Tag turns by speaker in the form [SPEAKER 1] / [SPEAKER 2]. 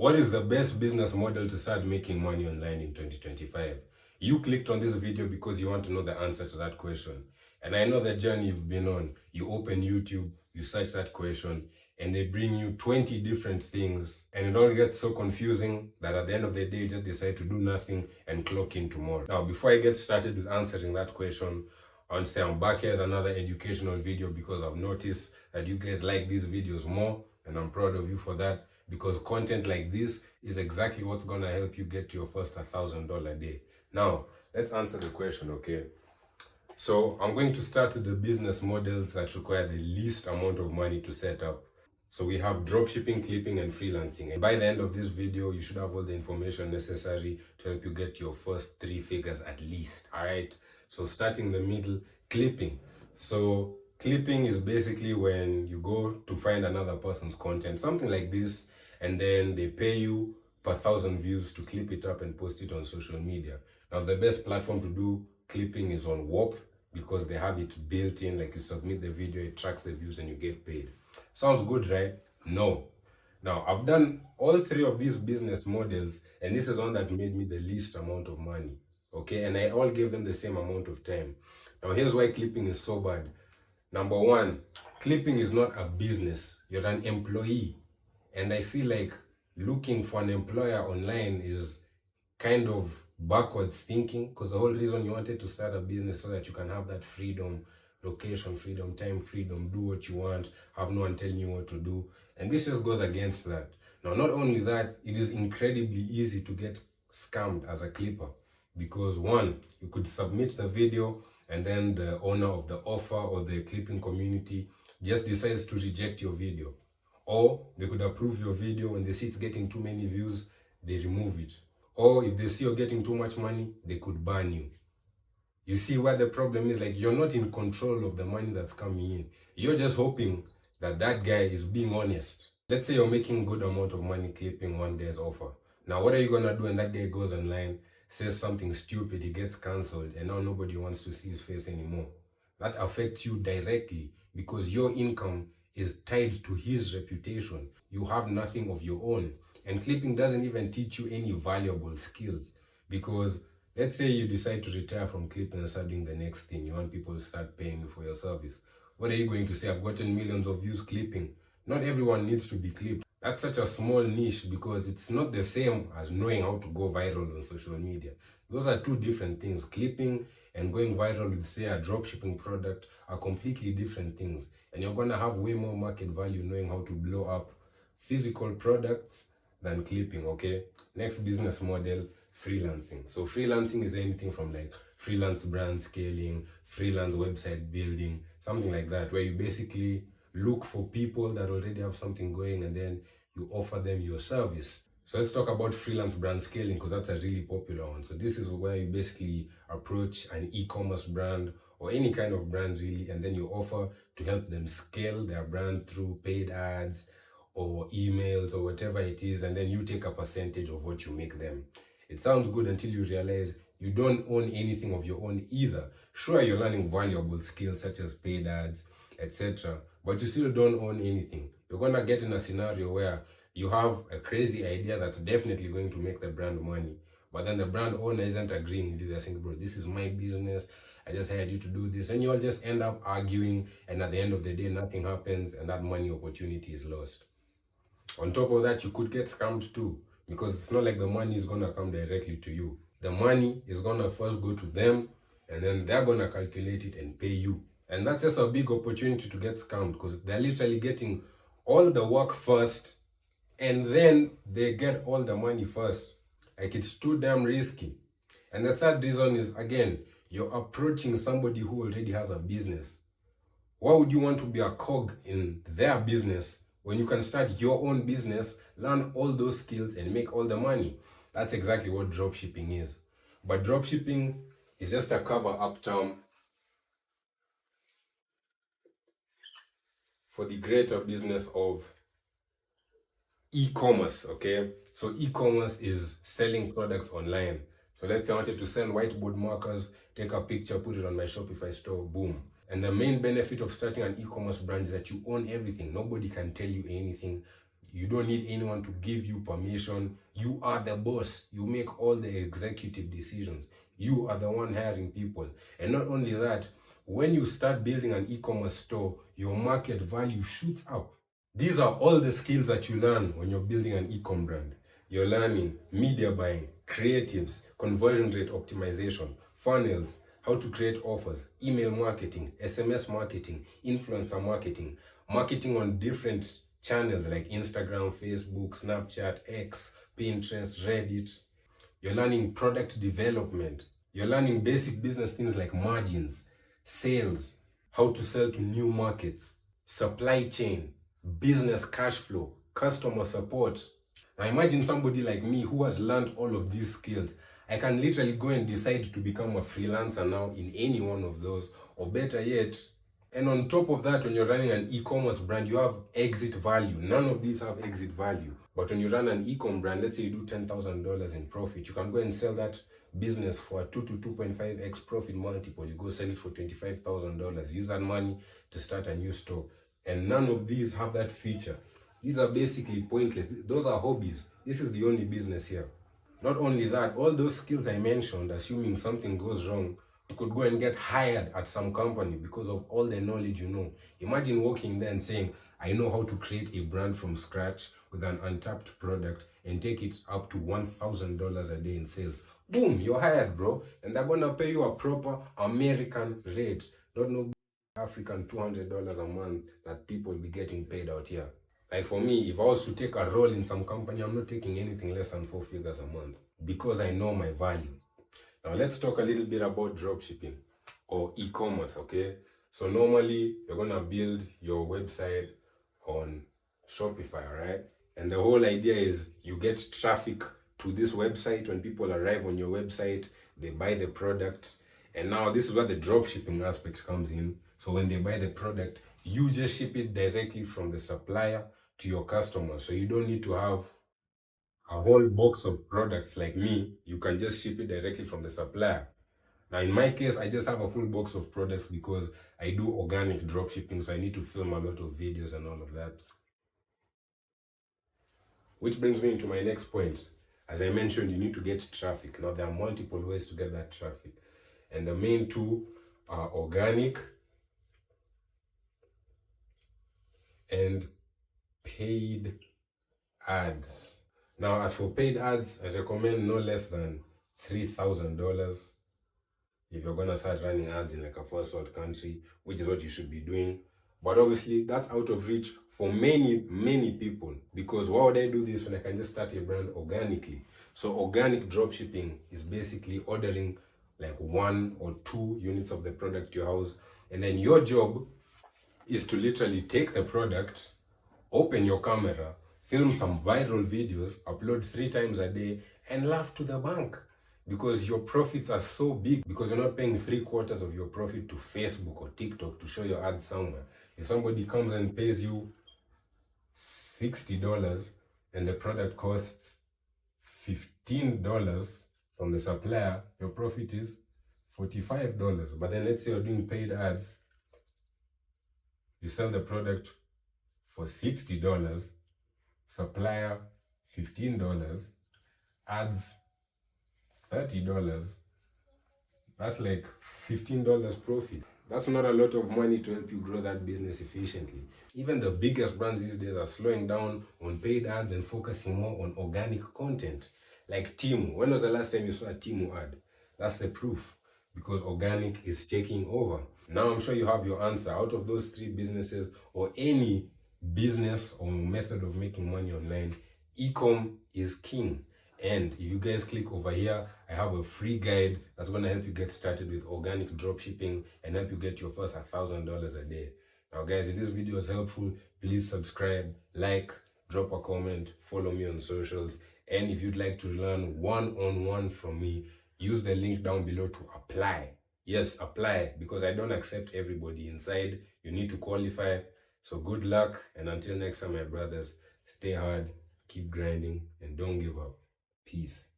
[SPEAKER 1] What is the best business model to start making money online in 2025? You clicked on this video because you want to know the answer to that question. And I know the journey you've been on. You open YouTube, you search that question, and they bring you 20 different things. And it all gets so confusing that at the end of the day, you just decide to do nothing and clock in tomorrow. Now, before I get started with answering that question, I want to say I'm back here with another educational video because I've noticed that you guys like these videos more, and I'm proud of you for that, because content like this is exactly what's gonna help you get to your first $1,000 day. Now, let's answer the question, okay? So I'm going to start with the business models that require the least amount of money to set up. So we have dropshipping, clipping, and freelancing. And by the end of this video, you should have all the information necessary to help you get your first 3 figures at least. All right. So starting in the middle, clipping. So clipping is basically when you go to find another person's content, something like this, and then they pay you per 1,000 views to clip it up and post it on social media. Now, the best platform to do clipping is on Warp because they have it built in. Like, you submit the video, it tracks the views, and you get paid. Sounds good, right? No. Now, I've done all 3 of these business models, and this is one that made me the least amount of money. Okay, and I all gave them the same amount of time. Now, here's why clipping is so bad. Number 1, clipping is not a business. You're an employee. And I feel like looking for an employer online is kind of backwards thinking, because the whole reason you wanted to start a business so that you can have that freedom, location freedom, time freedom, do what you want, have no one telling you what to do. And this just goes against that. Now, not only that, it is incredibly easy to get scammed as a clipper, because 1, you could submit the video and then the owner of the offer or the clipping community just decides to reject your video. Or they could approve your video. When they see it's getting too many views, they remove it. Or if they see you're getting too much money, they could ban you. You see what the problem is? Like, you're not in control of the money that's coming in. You're just hoping that that guy is being honest. Let's say you're making a good amount of money clipping one guy's offer. Now, what are you gonna do when that guy goes online, says something stupid, he gets cancelled, and now nobody wants to see his face anymore? That affects you directly because your income is tied to his reputation. You have nothing of your own. And clipping doesn't even teach you any valuable skills, because let's say you decide to retire from clipping and start doing the next thing. You want people to start paying you for your service. What are you going to say? I've gotten millions of views clipping. Not everyone needs to be clipped. That's such a small niche because it's not the same as knowing how to go viral on social media. Those are 2 different things. Clipping and going viral with, say, a dropshipping product are completely different things. And you're going to have way more market value knowing how to blow up physical products than clipping, okay? Next business model, freelancing. So freelancing is anything from like freelance brand scaling, freelance website building, something like that, where you basically look for people that already have something going and then you offer them your service. So let's talk about freelance brand scaling, because that's a really popular one. So this is where you basically approach an e-commerce brand or any kind of brand really, and then you offer to help them scale their brand through paid ads or emails or whatever it is, and then you take a percentage of what you make them. It sounds good until you realize you don't own anything of your own either. Sure, you're learning valuable skills such as paid ads, etc., but you still don't own anything. You're gonna get in a scenario where you have a crazy idea that's definitely going to make the brand money, but then the brand owner isn't agreeing with you. They're saying, bro, this is my business, I just hired you to do this, and you all just end up arguing, and at the end of the day, nothing happens, and that money opportunity is lost. On top of that, you could get scammed too, because it's not like the money is gonna come directly to you. The money is gonna first go to them, and then they're gonna calculate it and pay you. And that's just a big opportunity to get scammed, because they're literally getting all the work first, and then they get all the money first. Like, it's too damn risky. And the third reason is, again, you're approaching somebody who already has a business. Why would you want to be a cog in their business when you can start your own business, learn all those skills, and make all the money? That's exactly what dropshipping is. But dropshipping is just a cover-up term for the greater business of e-commerce, okay? So e-commerce is selling products online. So let's say I wanted to sell whiteboard markers, take a picture, put it on my Shopify store, boom. And the main benefit of starting an e-commerce brand is that you own everything. Nobody can tell you anything. You don't need anyone to give you permission. You are the boss. You make all the executive decisions. You are the one hiring people. And not only that, when you start building an e-commerce store, your market value shoots up. These are all the skills that you learn when you're building an e-com brand. You're learning media buying, creatives, conversion rate optimization, funnels, how to create offers, email marketing, SMS marketing, influencer marketing, marketing on different channels like Instagram, Facebook, Snapchat, X, Pinterest, Reddit. You're learning product development. You're learning basic business things like margins, sales, how to sell to new markets, supply chain, business cash flow, customer support. Now imagine somebody like me who has learned all of these skills. I can literally go and decide to become a freelancer now in any one of those, or better yet. And on top of that, when you're running an e-commerce brand, you have exit value. None of these have exit value. But when you run an e-com brand, let's say you do $10,000 in profit, you can go and sell that business for a 2 to 2.5x profit multiple. You go sell it for $25,000. Use that money to start a new store. And none of these have that feature. These are basically pointless. Those are hobbies. This is the only business here. Not only that, all those skills I mentioned, assuming something goes wrong, you could go and get hired at some company because of all the knowledge you know. Imagine walking there and saying, I know how to create a brand from scratch with an untapped product and take it up to $1,000 a day in sales. Boom, you're hired, bro. And they're gonna pay you a proper American rate, not no African $200 a month that people be getting paid out here. Like for me, if I was to take a role in some company, I'm not taking anything less than 4 figures a month because I know my value. Now let's talk a little bit about dropshipping or e-commerce, okay? So normally you're gonna build your website on Shopify, right? And the whole idea is you get traffic to this website. When people arrive on your website, they buy the product. And now this is where the dropshipping aspect comes in. So when they buy the product, you just ship it directly from the supplier to your customer. So you don't need to have a whole box of products like me. You can just ship it directly from the supplier. Now in my case, I just have a full box of products because I do organic dropshipping, so I need to film a lot of videos and all of that. Which brings me into my next point. As I mentioned, you need to get traffic. Now there are multiple ways to get that traffic. And the main two are organic and paid ads. Now, as for paid ads, I recommend no less than $3,000 if you're gonna start running ads in like a first world country, which is what you should be doing. But obviously, that's out of reach for many people, because why would I do this when I can just start a brand organically? So organic dropshipping is basically ordering like 1 or 2 units of the product to your house, and then your job is to literally take the product, open your camera, film some viral videos, upload 3 times a day, and laugh to the bank. Because your profits are so big, because you're not paying 3/4 of your profit to Facebook or TikTok to show your ads somewhere. If somebody comes and pays you $60 and the product costs $15 from the supplier, your profit is $45. But then let's say you're doing paid ads, you sell the product for $60, supplier $15, ads $30, that's like $15 profit. That's not a lot of money to help you grow that business efficiently. Even the biggest brands these days are slowing down on paid ads and focusing more on organic content. Like Temu. When was the last time you saw a Temu ad? That's the proof, because organic is taking over. Now I'm sure you have your answer. Out of those 3 businesses or any business or method of making money online, e-com is king. And if you guys click over here, I have a free guide that's going to help you get started with organic dropshipping and help you get your first $1,000 a day. Now guys, if this video is helpful, please subscribe, like, drop a comment, follow me on socials. And if you'd like to learn one-on-one from me, use the link down below to apply. Yes, apply, because I don't accept everybody inside. You need to qualify. So good luck, and until next time, my brothers, stay hard, keep grinding, and don't give up. Peace.